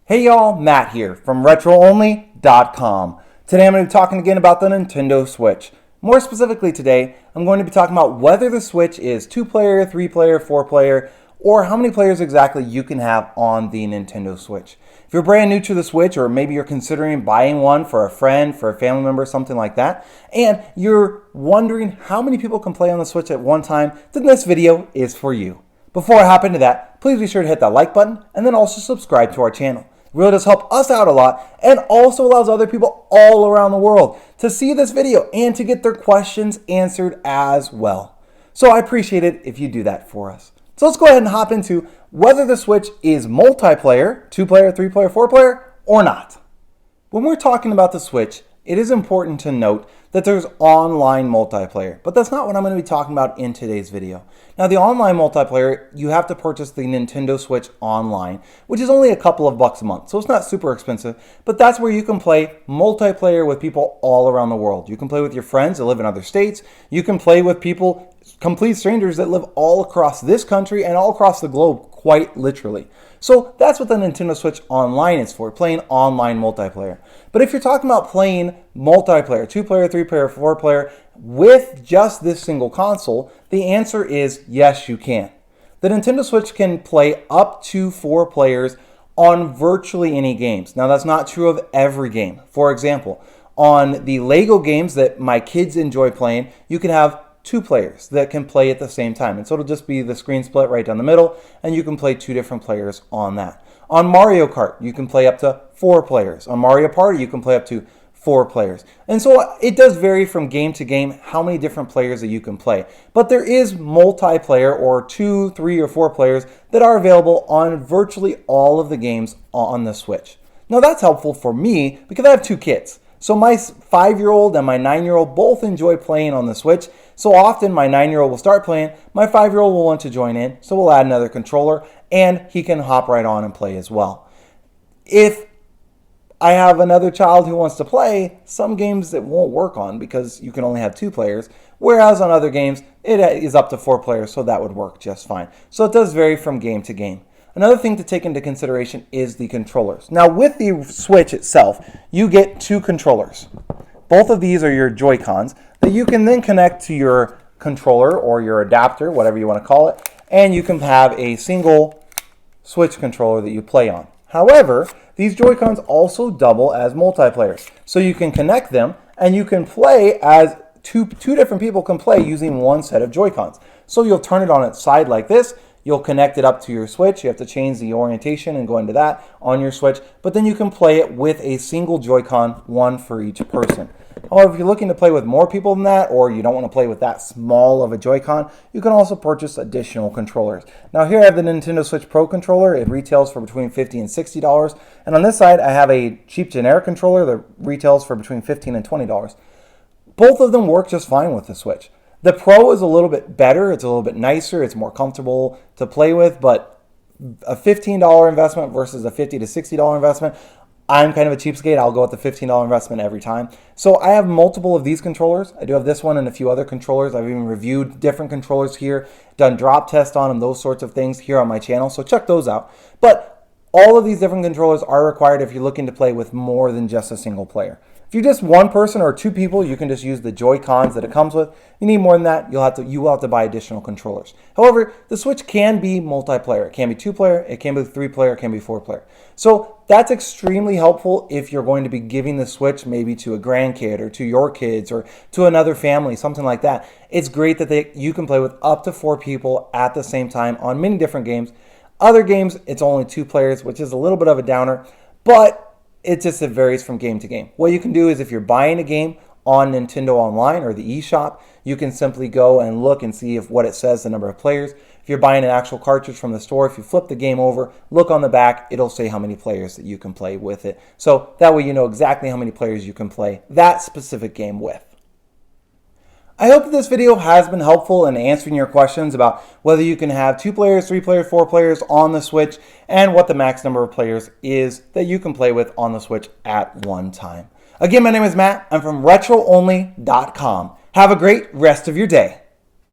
Hey y'all, Matt here from RetroOnly.com. Today I'm going to be talking again about the Nintendo Switch. More specifically today, I'm going to be talking about whether the Switch is 2-player, 3-player, 4-player, or how many players exactly you can have on the Nintendo Switch. If you're brand new to the Switch, or maybe you're considering buying one for a friend, for a family member, something like that, and you're wondering how many people can play on the Switch at one time, then this video is for you. Before I hop into that, please be sure to hit that like button and then also subscribe to our channel. It really does help us out a lot and also allows other people all around the world to see this video and to get their questions answered as well. So I appreciate it if you do that for us. So let's go ahead and hop into whether the Switch is multiplayer, 2-player, 3-player, 4-player, or not. When we're talking about the Switch, it is important to note that there's online multiplayer, but that's not what I'm going to be talking about in today's video. Now, the online multiplayer, you have to purchase the Nintendo Switch online, which is only a couple of bucks a month, so it's not super expensive, but that's where you can play multiplayer with people all around the world. You can play with your friends that live in other states. You can play with people, complete strangers that live all across this country and all across the globe, quite literally. So that's what the Nintendo Switch Online is for, playing online multiplayer. But if you're talking about playing multiplayer, 2-player, 3-player, 4-player, with just this single console, the answer is yes, you can. The Nintendo Switch can play up to 4 players on virtually any games. Now, that's not true of every game. For example, on the Lego games that my kids enjoy playing, you can have 2 players that can play at the same time. And so it'll just be the screen split right down the middle, and you can play 2 different players on that. On Mario Kart, you can play up to 4 players. On Mario Party, you can play up to 4 players. And so it does vary from game to game how many different players that you can play. But there is multiplayer, or 2, 3, or 4 players that are available on virtually all of the games on the Switch. Now that's helpful for me because I have 2 kids. So my 5-year-old and my 9-year-old both enjoy playing on the Switch. So often my 9-year-old will start playing, my 5-year-old will want to join in, so we'll add another controller, and he can hop right on and play as well. If I have another child who wants to play, some games it won't work on because you can only have 2 players, whereas on other games it is up to 4 players, so that would work just fine. So it does vary from game to game. Another thing to take into consideration is the controllers. Now with the Switch itself, you get 2 controllers. Both of these are your Joy-Cons that you can then connect to your controller or your adapter, whatever you want to call it, and you can have a single Switch controller that you play on. However, these Joy-Cons also double as multiplayer. So you can connect them and you can play as two different people can play using one set of Joy-Cons. So you'll turn it on its side like this. You'll connect it up to your Switch. You have to change the orientation and go into that on your Switch. But then you can play it with a single Joy-Con, one for each person. However, if you're looking to play with more people than that, or you don't want to play with that small of a Joy-Con, you can also purchase additional controllers. Now here I have the Nintendo Switch Pro controller. It retails for between $50 and $60. And on this side, I have a cheap generic controller that retails for between $15 and $20. Both of them work just fine with the Switch. The Pro is a little bit better. It's a little bit nicer. It's more comfortable to play with, but a $15 investment versus a $50 to $60 investment, I'm kind of a cheapskate. I'll go with the $15 investment every time. So I have multiple of these controllers. I do have this one and a few other controllers. I've even reviewed different controllers here, done drop tests on them, those sorts of things here on my channel. So check those out. But all of these different controllers are required if you're looking to play with more than just a single player. If you're just one person or 2 people, you can just use the Joy-Cons that it comes with. You need more than that, you will have to buy additional controllers. However, the Switch can be multiplayer. It can be 2-player, it can be 3-player, it can be 4-player. So that's extremely helpful if you're going to be giving the Switch maybe to a grandkid or to your kids or to another family, something like that. It's great that you can play with up to 4 people at the same time on many different games. Other games, it's only 2 players, which is a little bit of a downer, but it varies from game to game. What you can do is if you're buying a game on Nintendo Online or the eShop, you can simply go and look and see if what it says, the number of players. If you're buying an actual cartridge from the store, if you flip the game over, look on the back, it'll say how many players that you can play with it. So that way you know exactly how many players you can play that specific game with. I hope that this video has been helpful in answering your questions about whether you can have 2 players, 3 players, 4 players on the Switch, and what the max number of players is that you can play with on the Switch at one time. Again, my name is Matt. I'm from RetroOnly.com. Have a great rest of your day.